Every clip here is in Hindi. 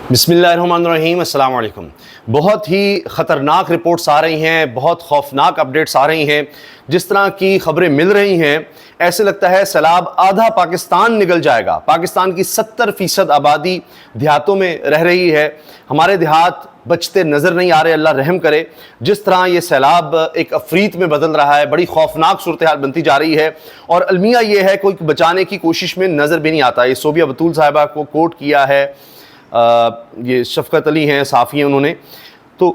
बिस्मिल्लाहिर्रहमानिर्रहीम, अस्सलाम वालेकुम। बहुत ही ख़तरनाक रिपोर्ट्स आ रही हैं, बहुत खौफनाक अपडेट्स आ रही हैं। जिस तरह की खबरें मिल रही हैं, ऐसे लगता है सैलाब आधा पाकिस्तान निगल जाएगा। पाकिस्तान की 70% आबादी देहातों में रह रही है। हमारे देहात बचते नज़र नहीं आ रहे, अल्लाह रहम करे। जिस तरह ये सैलाब एक अफरीत में बदल रहा है, बड़ी खौफनाक सूरत हाल बनती जा रही है। और अलमिया ये है, कोई बचाने की कोशिश में नज़र भी नहीं आता। ये सोबिया बतूल साहिबा को कोट किया है, ये शफकत अली हैं, साफ़ी हैं उन्होंने। तो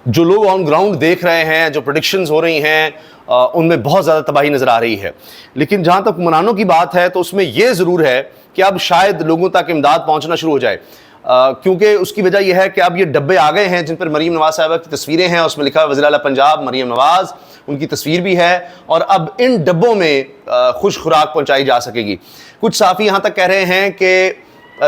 जो लोग ऑन ग्राउंड देख रहे हैं, जो प्रेडिक्शंस हो रही हैं, उनमें बहुत ज़्यादा तबाही नज़र आ रही है। लेकिन जहाँ तक हुक्मरानों की बात है, तो उसमें यह ज़रूर है कि अब शायद लोगों तक इमदाद पहुँचना शुरू हो जाए। क्योंकि उसकी वजह यह है कि अब ये डब्बे आ गए हैं जिन पर मरीम नवाज़ साहिबा की तस्वीरें हैं। उसमें लिखा है वज़ीर आला पंजाब मरीम नवाज़, उनकी तस्वीर भी है। और अब इन डब्बों में खुश खुराक पहुँचाई जा सकेगी। कुछ साफ़ी यहाँ तक कह रहे हैं कि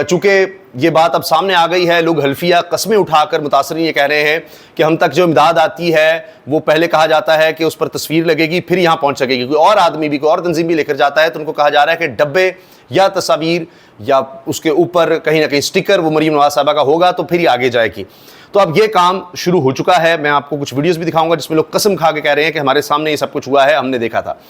चूँकि ये बात अब सामने आ गई है, लोग हल्फिया कस्में उठाकर मुतासरीन ये कह रहे हैं कि हम तक जो इमदाद आती है वो पहले कहा जाता है कि उस पर तस्वीर लगेगी, फिर यहाँ पहुँच सकेगी। कोई और आदमी भी, कोई और तंजीम भी लेकर जाता है तो उनको कहा जा रहा है कि डब्बे या तस्वीर या उसके ऊपर कहीं ना कहीं स्टिकर वो मरीम नवाज़ साहिबा का होगा तो फिर ही आगे जाएगी। तो अब ये काम शुरू हो चुका है। मैं आपको कुछ वीडियोज़ भी दिखाऊँगा जिसमें लोग कसम खा के कह रहे हैं कि हमारे सामने ये सब कुछ हुआ है, हमने देखा था।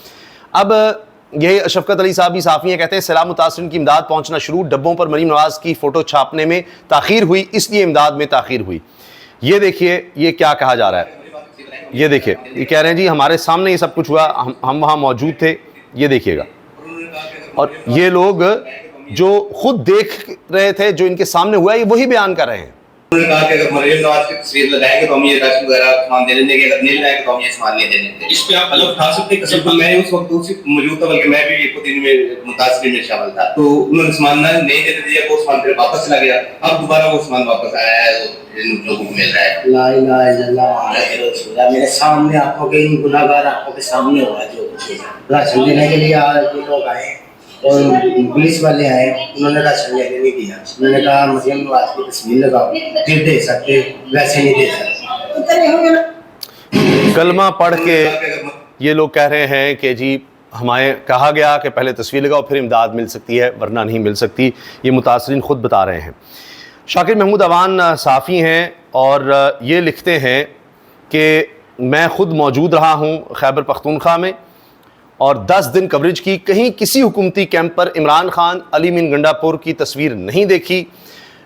अब यही शफकत अली साहब भी साफ़ी हैं, कहते हैं सैलाब मुतासरीन की इमदाद पहुंचना शुरू। डब्बों पर मरीम नवाज़ की फ़ोटो छापने में ताख़ीर हुई, इसलिए इमदाद में ताख़ीर हुई। ये देखिए ये क्या कहा जा रहा है। ये देखिए, ये कह रहे हैं जी हमारे सामने ये सब कुछ हुआ, हम वहाँ मौजूद थे। ये देखिएगा। और ये लोग जो खुद देख रहे थे, जो इनके सामने हुआ, ये वही बयान कर रहे हैं। उन्होंने कहा कि अगर मरीम नवाज की तस्वीर लगाएंगे तो हम ये राशन वगैरह सामान दे देंगे, अगर नहीं लगाएंगे तो हम ये सामान नहीं दे देंगे। इस पे आप अलग उठा सकते हैं। तो मैं उस वक्त उसी मौजूद था, बल्कि मैं भी खुद इनमें मुतासरीन में शामिल था। तो उन्होंने सामान नहीं दे दिया, वो सामान फिर वापस चला गया। अब दोबारा वो सामान वापस आया है, इन लोगों को मिल रहा है। ला इलाहा इल्लल्लाह, मेरे सामने आंखों के, इन गुनाहगार आंखों के सामने हो रहा है जो कुछ। राशन देने के लिए ये लोग आए और पुलिस वाले आए, उन्होंने राशन लेने नहीं दिया। उन्होंने कहा मरीम नवाज की तस्वीर लगाओ, फिर दे सकते, वैसे नहीं दे सकते। कलमा पढ़ के ये लोग कह रहे हैं कि जी हमें कहा गया कि पहले तस्वीर लगाओ फिर इमदाद मिल सकती है, वरना नहीं मिल सकती। ये मुतासरीन ख़ुद बता रहे हैं। शाकिर महमूद अवान साफ़ी हैं और ये लिखते हैं कि मैं ख़ुद मौजूद रहा हूँ खैबर पख्तूनख्वा में और 10 दिन कवरेज की, कहीं किसी हुकूमती कैंप पर इमरान खान अली मीन गंडापुर की तस्वीर नहीं देखी।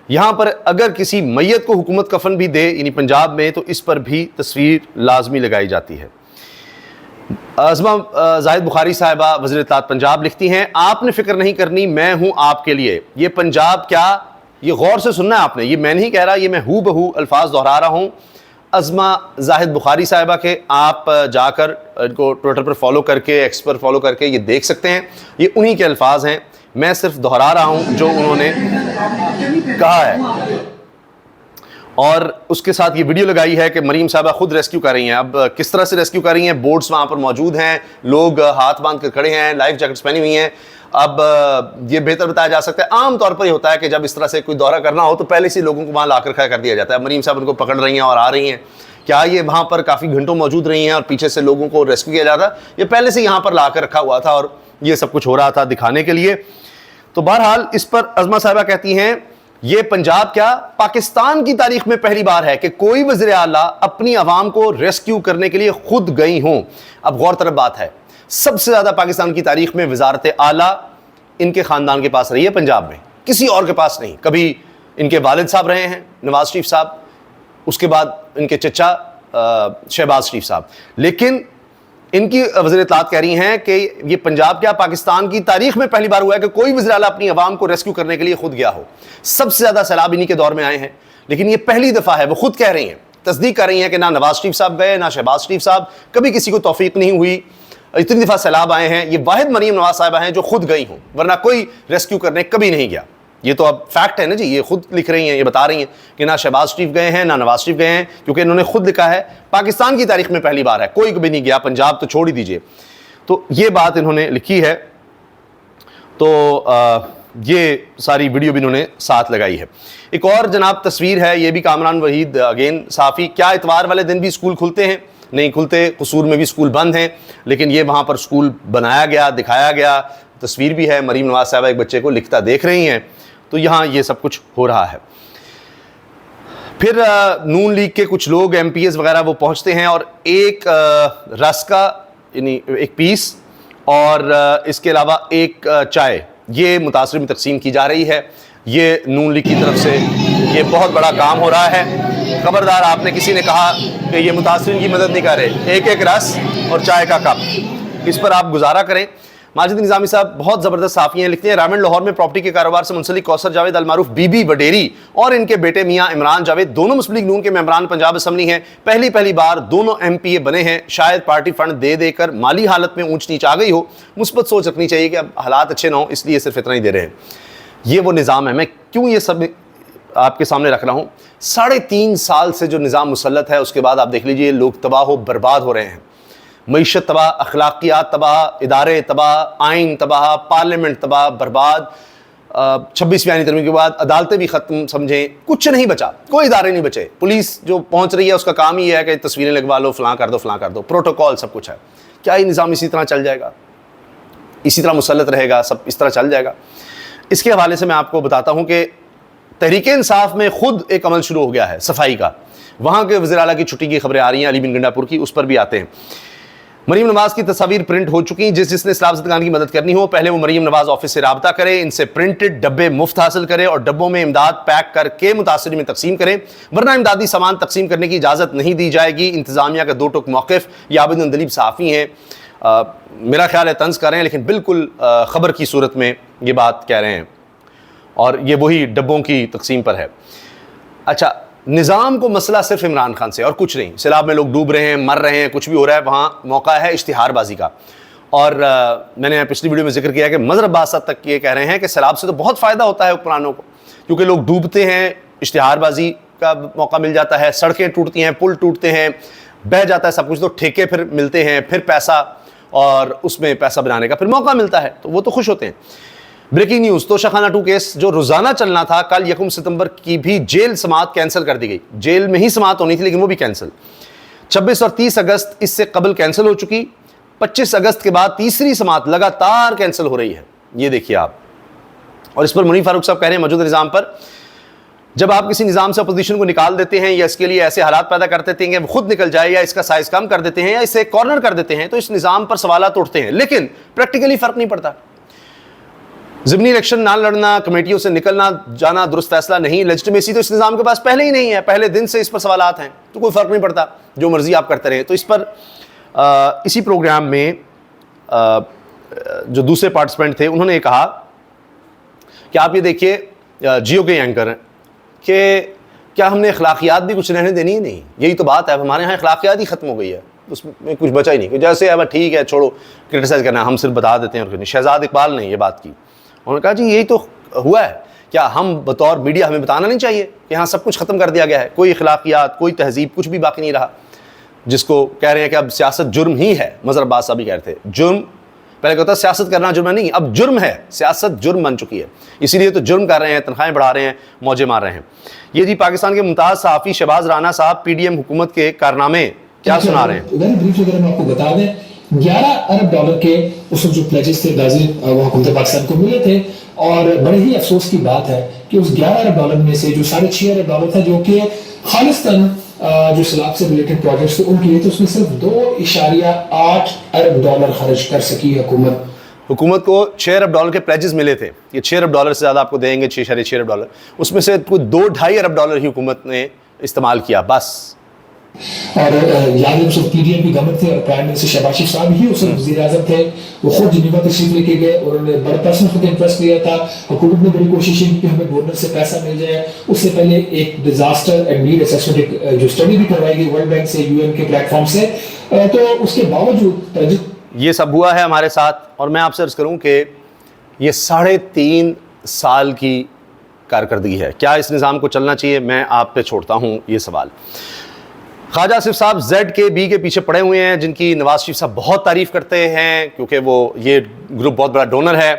यहाँ पर अगर किसी मैयत को हुकूमत कफन भी दे, यानी पंजाब में, तो इस पर भी तस्वीर लाजमी लगाई जाती है। अज़मा जाहिद बुखारी साहिबा वज़ीर इत्तलात पंजाब लिखती हैं, आपने फ़िक्र नहीं करनी, मैं हूँ आपके लिए। ये पंजाब क्या, ये गौर से सुनना है आपने, ये मैं नहीं कह रहा, ये मैं हूँ बहू अल्फाज दोहरा रहा हूँ अज़मा जाहिद बुखारी साहिबा के। आप जाकर इनको ट्विटर पर फॉलो करके, एक्स पर फॉलो करके ये देख सकते हैं। ये उन्हीं के अल्फाज हैं, मैं सिर्फ दोहरा रहा हूँ जो उन्होंने कहा है। और उसके साथ ये वीडियो लगाई है कि मरीम साहिबा खुद रेस्क्यू कर रही हैं। अब किस तरह से रेस्क्यू कर रही हैं, बोट्स वहाँ पर मौजूद हैं, लोग हाथ बांध कर खड़े हैं, लाइफ जैकेट्स पहनी हुई हैं। अब ये बेहतर बताया जा सकता है, आम तौर पर ये होता है कि जब इस तरह से कोई दौरा करना हो तो पहले से लोगों को वहाँ लाकर खड़ा कर दिया जाता है। मरीम साहब उनको पकड़ रही हैं और आ रही हैं। क्या ये वहाँ पर काफ़ी घंटों मौजूद रही हैं और पीछे से लोगों को रेस्क्यू किया जाता है? ये पहले से यहाँ पर ला कर रखा हुआ था और ये सब कुछ हो रहा था दिखाने के लिए। तो बहरहाल इस पर अज़मा साहिबा कहती हैं, ये पंजाब क्या पाकिस्तान की तारीख में पहली बार है कि कोई वज़ीर आला अपनी आवाम को रेस्क्यू करने के लिए खुद गई हों। अब गौर तरफ बात है, सबसे ज़्यादा पाकिस्तान की तारीख में वज़ारत आला इनके ख़ानदान के पास रही है पंजाब में, किसी और के पास नहीं। कभी इनके वालिद साहब रहे हैं नवाज़ शरीफ साहब, उसके बाद इनके चचा शहबाज शरीफ साहब। लेकिन इनकी वज़ीर इत्तलात कह रही हैं कि ये पंजाब क्या पाकिस्तान की तारीख में पहली बार हुआ है कि कोई वज़ीर आला अपनी आवाम को रेस्क्यू करने के लिए खुद गया हो। सबसे ज़्यादा सैलाब इन्हीं के दौर में आए हैं, लेकिन ये पहली दफ़ा है। वो खुद कह रही हैं, तस्दीक कर रही हैं कि ना नवाज़ शरीफ साहब गए, ना शहबाज शरीफ साहब, कभी किसी को तौफीक नहीं हुई। इतनी दफ़ा सैलाब आए हैं, ये वाहिद मरीम नवाज़ साहिबा हैं जो खुद गई हों, वरना कोई रेस्क्यू करने कभी नहीं गया। ये तो अब फैक्ट है ना जी, ये खुद लिख रही हैं, ये बता रही हैं कि ना शहबाज शरीफ गए हैं ना नवाज शरीफ गए हैं, क्योंकि इन्होंने खुद लिखा है पाकिस्तान की तारीख में पहली बार है, कोई कभी नहीं गया, पंजाब तो छोड़ ही दीजिए। तो ये बात इन्होंने लिखी है। तो ये सारी वीडियो भी इन्होंने साथ लगाई है। एक और जनाब तस्वीर है, ये भी कामरान वहीद अगेन साफ़ी। क्या इतवार वाले दिन भी स्कूल खुलते हैं? नहीं खुलते, कसूर में भी स्कूल बंद हैं, लेकिन ये वहाँ पर स्कूल बनाया गया, दिखाया गया, तस्वीर भी है। मरीम नवाज़ साहिबा एक बच्चे को लिखता देख रही हैं। तो यहाँ ये सब कुछ हो रहा है। फिर नून लीग के कुछ लोग MPs वगैरह वो पहुंचते हैं और एक रस का यानी एक पीस और इसके अलावा एक चाय ये मुतासरीन में तकसीम की जा रही है। ये नून लीग की तरफ से ये बहुत बड़ा काम हो रहा है। खबरदार, आपने किसी ने कहा कि ये मुतासरीन की मदद नहीं कर रहे, एक एक रस और चाय का कप, इस पर आप गुजारा करें। माजिद निज़ामी साहब बहुत ज़बरदस्त साफ़ी हैं, लिखते हैं रामंड लाहौर में प्रॉपर्टी के कारोबार से मुंसलिक कौसर जावेद अलमारूफ बीबी वडेरी और इनके बेटे मियां इमरान जावेद दोनों मुस्लिम लीग नून के मेंबरान पंजाब असम्बली हैं। पहली बार दोनों MPA बने हैं। शायद पार्टी फंड दे देकर माली हालत में ऊंच नीच आ गई हो। मुस्बत सोच रखनी चाहिए कि अब हालात अच्छे ना हो, इसलिए सिर्फ इतना ही दे रहे हैं। ये वो निज़ाम है। मैं क्यों ये सब आपके सामने रख रहा हूँ? 3.5 साल से जो निज़ाम मुसल्लत है, उसके बाद आप देख लीजिए लोग तबाह हो बर्बाद हो रहे हैं। मईशत तबाह, अखलाकियात तबाह, इदारे तबाह, आइन तबाह, पार्लियामेंट तबाह, बर्बाद। 26वीं आईनी तरमीम के बाद अदालतें भी ख़त्म, समझें कुछ नहीं बचा, कोई इदारे नहीं बचे। पुलिस जो पहुंच रही है उसका काम ही है कि तस्वीरें लगवा लो, फलां कर दो, प्रोटोकॉल सब कुछ है। क्या ये निज़ाम इसी तरह चल जाएगा, इसी तरह मुसल्लत रहेगा, सब इस तरह चल जाएगा? इसके हवाले से मैं आपको बताता हूँ कि तहरीक-ए-इंसाफ में खुद एक अमल शुरू हो गया है सफाई का। वहाँ के वज़ीर आला की छुट्टी की खबरें आ रही हैं, अली बिन गंडापुर की, उस पर भी आते हैं। मरीम नवाज़ की तस्वीर प्रिंट हो चुकी। जिसने इस्लाम ज़दगान की मदद करनी हो पहले वो मरीम नवाज़ ऑफिस से रब्ता करे, इनसे प्रिंटेड डब्बे मुफ्त हासिल करें और डब्बों में इमदाद पैक करके मुतासिरीन में तकसीम करें, वरना इमदादी सामान तकसीम करने की इजाज़त नहीं दी जाएगी। इंतज़ामिया का 2 टुक मौक़िफ़। ये आबिद दलीब सहाफ़ी हैं, मेरा ख्याल है तंज़ कर रहे हैं, लेकिन बिल्कुल ख़बर की सूरत में ये बात कह रहे हैं और ये वही डब्बों की तकसीम पर है। अच्छा, निज़ाम को मसला सिर्फ इमरान खान से और कुछ नहीं। सैलाब में लोग डूब रहे हैं, मर रहे हैं, कुछ भी हो रहा है, वहाँ मौका है इश्तिहारबाजी का। और मैंने पिछली वीडियो में जिक्र किया कि मज़हर अब्बास तक ये कह रहे हैं कि सैलाब से तो बहुत फ़ायदा होता है हुक्मरानों को, क्योंकि लोग डूबते हैं, इश्तिहारबाजी का मौका मिल जाता है, सड़कें टूटती हैं, पुल टूटते हैं, बह जाता है सब कुछ, तो ठेके फिर मिलते हैं, फिर पैसा और उसमें पैसा बनाने का फिर मौका मिलता है, तो वो तो खुश होते हैं। ब्रेकिंग न्यूज़, तोशाखाना 2 केस जो रोज़ाना चलना था, कल 1 सितंबर की भी जेल समात कैंसिल कर दी गई। जेल में ही समात होनी थी लेकिन वो भी कैंसिल। 26 और 30 अगस्त इससे कबल कैंसिल हो चुकी। 25 अगस्त के बाद तीसरी समात लगातार कैंसिल हो रही है, ये देखिए आप। और इस पर मुनीर फारूक साहब कह रहे हैं मौजूदा निज़ाम पर, जब आप किसी निज़ाम से अपोजिशन को निकाल देते हैं या इसके लिए ऐसे हालात पैदा कर देते हैं कि वो खुद निकल जाए, या इसका साइज़ कम कर देते हैं या इसे कॉर्नर कर देते हैं, तो इस निज़ाम पर सवालात उठते हैं, लेकिन प्रैक्टिकली फ़र्क नहीं पड़ता। ज़िमनी इलेक्शन ना लड़ना, कमेटियों से निकलना जाना दुरुस्त फैसला नहीं, लेजिटिमेसी तो इस निज़ाम के पास पहले ही नहीं है, पहले दिन से इस पर सवालात हैं, तो कोई फ़र्क नहीं पड़ता, जो मर्ज़ी आप करते रहें। तो इस पर इसी प्रोग्राम में जो दूसरे पार्टिसिपेंट थे उन्होंने कहा कि आप ये देखिए, जियो के एंकर हैं, कि क्या हमने अखलाकियात भी कुछ रहने देनी ही नहीं? यही तो बात है, अब हमारे यहाँ अखलाकियात ही ख़त्म हो गई है, उसमें कुछ बचा ही नहीं। जैसे अब ठीक है, छोड़ो क्रिटिसाइज़ करना, हम सिर्फ बता देते हैं। और शहजाद इकबाल ने ये बात की, उन्होंने कहा जी यही तो हुआ है, क्या हम बतौर मीडिया हमें बताना नहीं चाहिए कि हाँ सब कुछ ख़त्म कर दिया गया है, कोई अखलाकियात, कोई तहजीब, कुछ भी बाकी नहीं रहा? जिसको कह रहे हैं कि अब सियासत जुर्म ही है, मज़हर अब्बास साहब भी कह रहे थे जुर्म, पहले कहता सियासत करना जुर्म नहीं, अब जुर्म है, सियासत जुर्म बन चुकी है, इसीलिए तो जुर्म कर रहे हैं, तनख्वाहें बढ़ा रहे हैं, मौजे मार रहे हैं। ये जी पाकिस्तान के मुमताज़ सहाफ़ी शहबाज राना साहब PDM हुकूमत के कारनामे क्या सुना रहे हैं? वेरी ब्रीफली अगर हम आपको बता दें, 11 अरब डॉलर के उस जो प्लेजेस थे गाजी वो हुकूमत पाकिस्तान को मिले थे, और बड़े ही अफसोस की बात है कि उस 11 अरब डॉलर में से जो 6.5 अरब डॉलर था जो कि खालिस्तान जो सैलाब से रिलेटेड प्रोजेक्ट्स थे उनके लिए, तो उसमें सिर्फ 2.8 अरब डॉलर खर्च कर सकी हुकूमत। हुकूमत को 6 अरब डॉलर के प्लेजेस मिले थे, ये 6 अरब डॉलर से ज़्यादा आपको देंगे, 6.5 अरब डॉलर, उसमें से कुछ 2-2.5 अरब डॉलर ही हुकूमत ने इस्तेमाल किया बस। और याद है उस PDM की गवर्नमेंट थे और प्राइम मिनिस्टर शहबाज शरीफ साहब ही उस वज़ीर आज़म थे, वो खुद जिनेवा तशरीफ लेके गए और उन्होंने बड़ा पर्सनल खुद इंटरेस्ट लिया था। हुकूमत ने बड़ी कोशिशें की कि हमें गवर्नर से पैसा मिल जाए। उससे पहले एक डिजास्टर एंड नीड असेसमेंट जो स्टडी भी करवाई गई वर्ल्ड बैंक से, UN के प्लेटफॉर्म से, तो उसके बावजूद ये सब हुआ है हमारे साथ। और मैं आपसे अर्ज़ करूँ कि ये 3.5 साल की कारकर्दगी है, क्या इस निज़ाम को चलना चाहिए? मैं आप पे छोड़ता हूँ ये सवाल। ख्वाजा आसिफ साहब ZKB के पीछे पड़े हुए हैं, जिनकी नवाज शरीफ साहब बहुत तारीफ़ करते हैं क्योंकि वो ये ग्रुप बहुत बड़ा डोनर है।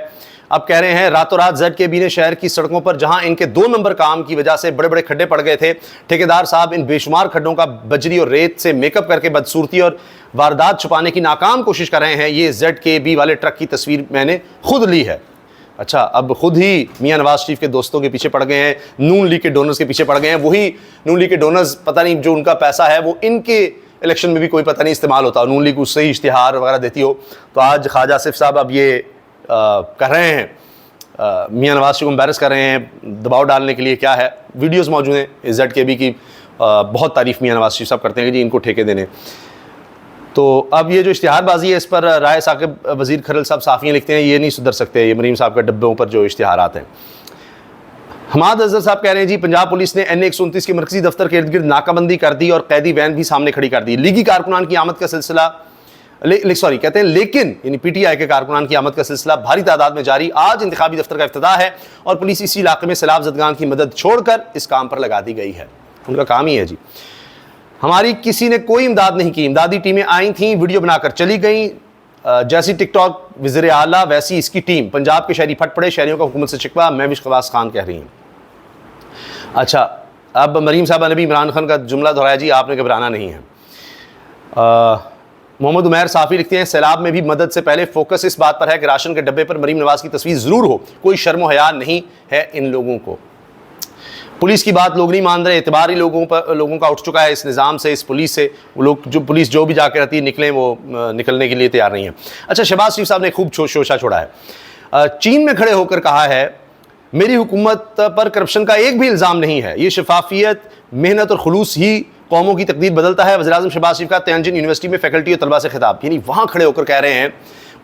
अब कह रहे हैं रातों रात ZKB ने शहर की सड़कों पर जहां इनके 2 नंबर काम की वजह से बड़े बड़े खड्डे पड़ गए थे, ठेकेदार साहब इन बेशुमार खड्डों का बजरी और रेत से मेकअप करके बदसूरती और वारदात छुपाने की नाकाम कोशिश कर रहे हैं। ये ZKB वाले ट्रक की तस्वीर मैंने खुद ली है, अच्छा, अब खुद ही मियां नवाज शरीफ के दोस्तों के पीछे पड़ गए हैं, नून लीग के डोनर्स के पीछे पड़ गए हैं। वही नून लीग के डोनर्स, पता नहीं जो उनका पैसा है वो इनके इलेक्शन में भी कोई पता नहीं इस्तेमाल होता, नून लीग उससे ही इश्तिहार वगैरह देती हो। तो आज ख्वाजा आसिफ साहब अब ये कर रहे हैं, मियां नवाज शरीफ को एम्बैरस कर रहे हैं, दबाव डालने के लिए। क्या है, वीडियोस मौजूद हैं ZKB की, बहुत तारीफ मियां नवाज शरीफ साहब करते हैं कि जी इनको ठेके देने। तो अब ये जो इश्तिहारबाजी है, इस पर राय साकिब वज़ीर खरल साहब साफ़ियाँ लिखते हैं, ये नहीं सुधर सकते, ये मरीम साहब के डब्बों पर जो इश्तिहारात हैं। हमाद अजहर साहब कह रहे हैं जी पंजाब पुलिस ने NA 129 के मरकजी दफ्तर के इर्द गिर्द नाकाबंदी कर दी और कैदी वैन भी सामने खड़ी कर दी। लीगी कारकुनान की आमद का सिलसिला कहते हैं लेकिन यानी PTI के कारकुनान की आमद का सिलसिला भारी तादाद में जारी। आज इंतखाबी दफ्तर का इफ्तिताह है और पुलिस इसी इलाके में सैलाब ज़दगान की मदद छोड़कर इस काम पर लगा दी गई है। उनका काम ही है जी। हमारी किसी ने कोई इमदाद नहीं की, इमदादी टीमें आई थीं, वीडियो बनाकर चली गई। जैसी टिकटॉक वज़ीर आला वैसी इसकी टीम। पंजाब के शहरी फट पड़े, शहरियों का हुकूमत से शिकवा, महविश खवास खान कह रही हैं। अच्छा, अब मरीम साहबा ने भी इमरान खान का जुमला दोहराया जी, आपने घबराना नहीं है। मोहम्मद उमैर साफ़ी लिखते हैं सैलाब में भी मदद से पहले फोकस इस बात पर है कि राशन के डब्बे पर मरीम नवाज़ की तस्वीर ज़रूर हो, कोई शर्म हया नहीं है इन लोगों को। पुलिस की बात लोग नहीं मान रहे, एतबार ही लोगों का उठ चुका है इस निज़ाम से, इस पुलिस से। वो लोग जो पुलिस जो भी जाके रहती है निकलें, वो निकलने के लिए तैयार नहीं है। अच्छा, शहबाज शरीफ साहब ने खूब शोशा छोड़ा है, चीन में खड़े होकर कहा है मेरी हुकूमत पर करप्शन का एक भी इल्ज़ाम नहीं है, ये शफाफियत, मेहनत और खुलूस ही कौमों की तकदीर बदलता है। वज़ीर आज़म शहबाज शरीफ का तियानजिन यूनिवर्सिटी में फैकल्टी और तलबा से खिताब, यानी वहाँ खड़े होकर कह रहे हैं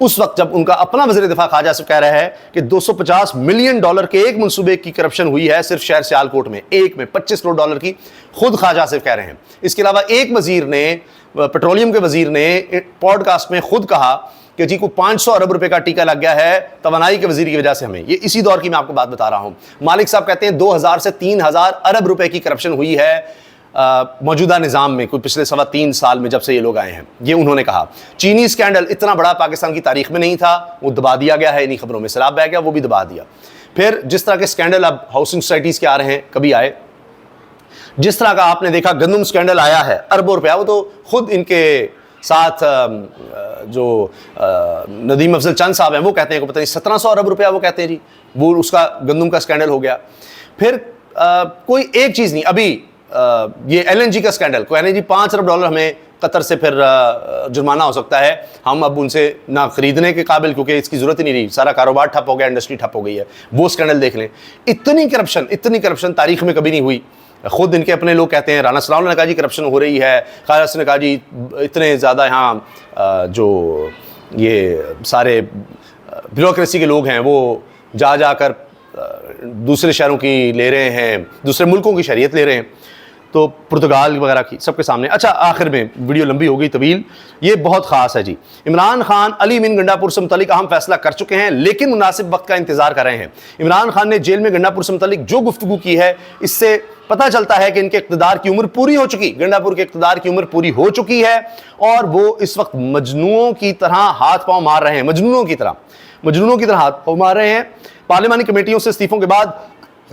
उस वक्त जब उनका अपना वज़ीर दिफा ख्वाजा आसिफ कह रहा है कि $250 मिलियन के एक मनसूबे की करप्शन हुई है सिर्फ शहर सियालकोट में, एक में $25 करोड़ की, खुद ख्वाजा आसिफ कह रहे हैं। इसके अलावा एक वज़ीर ने, पेट्रोलियम के वज़ीर ने पॉडकास्ट में खुद कहा कि जी को 500 अरब रुपए का टीका लग गया है तवानाई के वज़ीर की वजह से हमें। ये इसी दौर की मैं आपको बात बता रहा हूँ। मालिक साहब कहते हैं 2000 से 3000 अरब रुपए की करप्शन हुई है मौजूदा निज़ाम में, कोई पिछले 3.25 साल में जब से ये लोग आए हैं। ये उन्होंने कहा। चीनी स्कैंडल इतना बड़ा पाकिस्तान की तारीख में नहीं था, वो दबा दिया गया है इन्हीं खबरों में। सैलाब बह गया, वो भी दबा दिया। फिर जिस तरह के स्कैंडल अब हाउसिंग सोसाइटीज़ के आ रहे हैं, कभी आए, जिस तरह का आपने देखा गंदम स्कैंडल आया है अरबों रुपया, वो तो खुद इनके साथ जो नदीम अफजल चंद साहब हैं वो कहते हैं को पता नहीं 1700 अरब रुपया वो कहते हैं जी, वो उसका गंदम का स्कैंडल हो गया। फिर कोई एक चीज़ नहीं, अभी ये LNG का स्कैंडल, कोई LNG $5 अरब हमें कतर से फिर जुर्माना हो सकता है, हम अब उनसे ना खरीदने के काबिल, क्योंकि इसकी ज़रूरत ही नहीं रही, सारा कारोबार ठप हो गया, इंडस्ट्री ठप हो गई है। वो स्कैंडल देख लें, इतनी करप्शन तारीख में कभी नहीं हुई। खुद इनके अपने लोग कहते हैं, राना सलाम ने कहा जी करप्शन हो रही है, ख्वाजा ने कहा जी इतने ज़्यादा यहाँ जो ये सारे ब्यूरोक्रेसी के लोग हैं वो जाकर दूसरे शहरों की ले रहे हैं, दूसरे मुल्कों की शरीयत ले रहे हैं, तो पुर्तगाल वगैरह की सबके सामने। अच्छा, आखिर में वीडियो लंबी हो गई, तवील, ये बहुत ख़ास है जी। इमरान खान अली मीन गंडापुर से मुतल्लिक अहम फैसला कर चुके हैं, लेकिन मुनासिब वक्त का इंतजार कर रहे हैं। इमरान खान ने जेल में गंडापुर से मुतल्लिक जो गुफ्तगू की है, इससे पता चलता है कि इनके इक़्तिदार की उम्र पूरी हो चुकी, गंडापुर के इक़्तिदार की उम्र पूरी हो चुकी है और वो इस वक्त मजनूओं की तरह हाथ पाँव मार रहे हैं, मजनूनों की तरह हाथ पाँव मार रहे हैं। पार्लिमानी कमेटियों से इस्तीफों के बाद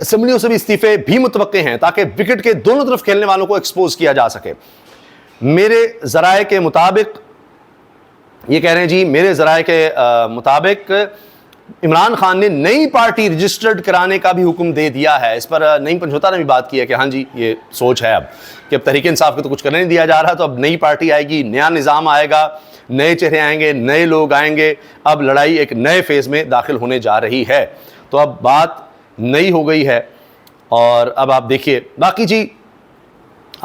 असेंबलियों से भी इस्तीफे भी मुतवक्के हैं, ताकि विकेट के दोनों तरफ खेलने वालों को एक्सपोज किया जा सके। मेरे ज़राए के मुताबिक, ये कह रहे हैं जी, मेरे ज़राए के मुताबिक इमरान खान ने नई पार्टी रजिस्टर्ड कराने का भी हुक्म दे दिया है। इस पर नईम पंचोता ने भी बात की है कि हाँ जी ये सोच है अब कि अब तहरीक इंसाफ को तो कुछ करने नहीं दिया जा रहा, तो अब नई पार्टी आएगी, नया निज़ाम आएगा, नए चेहरे आएंगे, नए लोग आएंगे, अब लड़ाई एक नए फेज़ में दाखिल होने जा रही है। तो अब बात नई हो गई है और अब आप देखिए। बाकी जी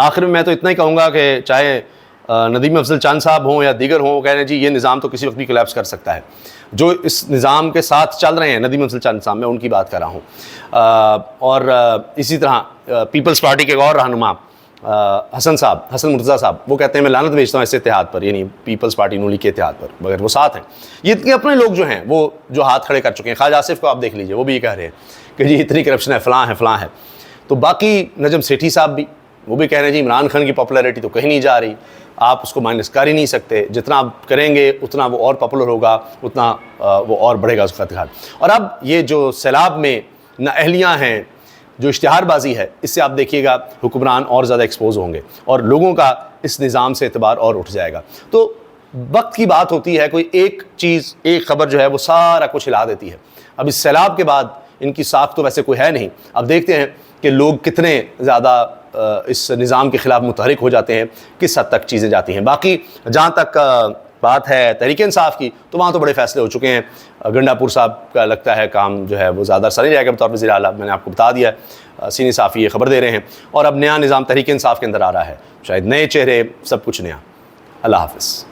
आखिर में मैं तो इतना ही कहूँगा कि चाहे नदीम अफजल चंद साहब हों या दीगर हों, कह रहे हैं जी ये निज़ाम तो किसी वक्त भी कोलैप्स कर सकता है। जो इस निज़ाम के साथ चल रहे हैं, नदीम अफजल चंद साहब, मैं उनकी बात कर रहा हूँ, और इसी तरह पीपल्स पार्टी के और रहनुमा हसन मुर्तज़ा साहब, वो कहते हैं मैं लानत भेजता हूँ इस इत्तेहाद पर, यानी पीपल्स पार्टी नून लीग के इत्तेहाद पर, मगर वो साथ हैं। ये इतने अपने लोग जो हैं वो जो हाथ खड़े कर चुके हैं। ख्वाजा आसिफ को आप देख लीजिए, वो भी ये कह रहे हैं कि जी इतनी करप्शन है, फ़लाँ है। तो बाकी नजम सेठी साहब भी, वो भी कह रहे हैं जी इमरान खान की पॉपुलैरिटी तो कहीं नहीं जा रही, आप उसको माइनस कर ही नहीं सकते, जितना आप करेंगे उतना वो और पॉपुलर होगा, उतना वो और बढ़ेगा उसका इत्तेहाद। और अब ये जो सैलाब में नाअहलियाँ हैं, जो इश्तिहारबाजी है, इससे आप देखिएगा हुक्मरान और ज़्यादा एक्सपोज होंगे और लोगों का इस निज़ाम से एतबार और उठ जाएगा। तो वक्त की बात होती है, कोई एक चीज़, एक खबर जो है वो सारा कुछ हिला देती है। अब इस सैलाब के बाद इनकी साख तो वैसे कोई है नहीं। अब देखते हैं कि लोग कितने ज़्यादा इस निज़ाम के ख़िलाफ़ मुतहरिक हो जाते हैं, किस हद तक चीज़ें जाती हैं। बाकी जहाँ तक बात है तहरीक इंसाफ की, तो वहाँ तो बड़े फ़ैसले हो चुके हैं। गंडापुर साहब का लगता है काम जो है वो ज़्यादा सर नहीं जाएगा बतौर वज़ीर आला, मैंने आपको बता दिया, सीनियर साफ़ी ये खबर दे रहे हैं। और अब नया निज़ाम तहरीक इंसाफ के अंदर आ रहा है, शायद नए चेहरे, सब कुछ नया। अल्लाह हाफ़िज़।